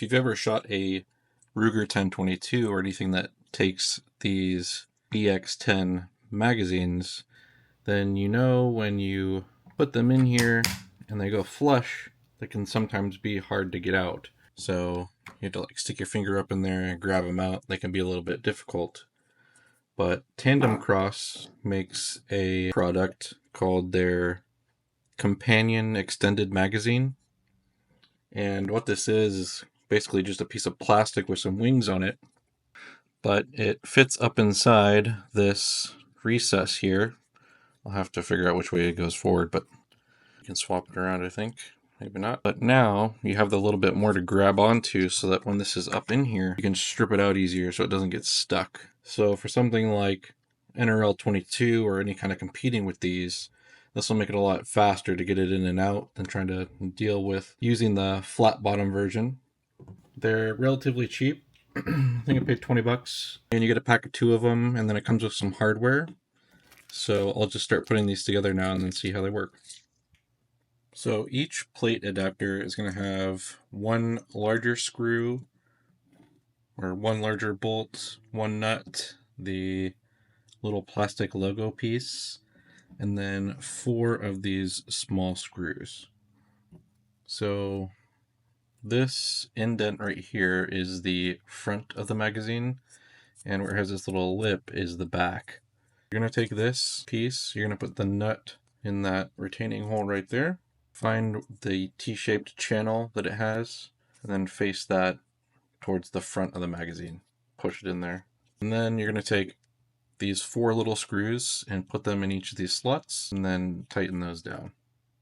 you've ever shot a Ruger 1022 or anything that takes these BX10 magazines, then you know when you put them in here and they go flush, they can sometimes be hard to get out. So you have to like stick your finger up in there and grab them out. They can be a little bit difficult. But TandemKross makes a product called their Companion Extended Magazine. And what this is basically just a piece of plastic with some wings on it. But it fits up inside this recess here. I'll have to figure out which way it goes forward, but you can swap it around, I think. Maybe not. But now you have the little bit more to grab onto so that when this is up in here, you can strip it out easier so it doesn't get stuck. So for something like NRL 22 or any kind of competing with these, this will make it a lot faster to get it in and out than trying to deal with using the flat bottom version. They're relatively cheap. I think I paid 20 bucks. And you get a pack of 2 of them, and then it comes with some hardware. So I'll just start putting these together now and then see how they work. So each plate adapter is going to have one larger screw, or one larger bolt, one nut, the little plastic logo piece, and then 4 of these small screws. So this indent right here is the front of the magazine, and where it has this little lip is the back. You're going to take this piece, you're going to put the nut in that retaining hole right there, find the T-shaped channel that it has, and then face that towards the front of the magazine. Push it in there. And then you're going to take these 4 little screws and put them in each of these slots, and then tighten those down.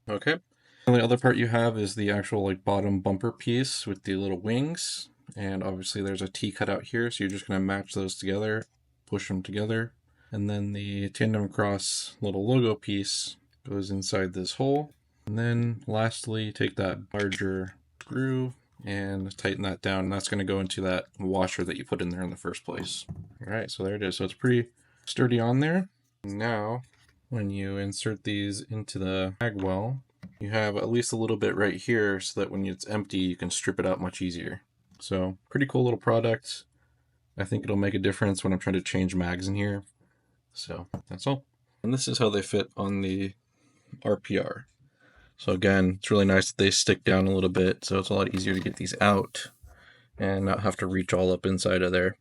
Okay. And the other part you have is the actual like bottom bumper piece with the little wings, and obviously there's a T cut out here, so you're just going to match those together, push them together, and then the TandemKross little logo piece goes inside this hole. And then lastly, take that larger screw and tighten that down, and that's going to go into that washer that you put in there in the first place. Alright, so there it is. So it's pretty sturdy on there. Now, when you insert these into the Magwell, you have at least a little bit right here so that when it's empty, you can strip it out much easier. So, pretty cool little product. I think it'll make a difference when I'm trying to change mags in here. So, that's all. And this is how they fit on the RPR. So again, it's really nice that they stick down a little bit, so it's a lot easier to get these out and not have to reach all up inside of there.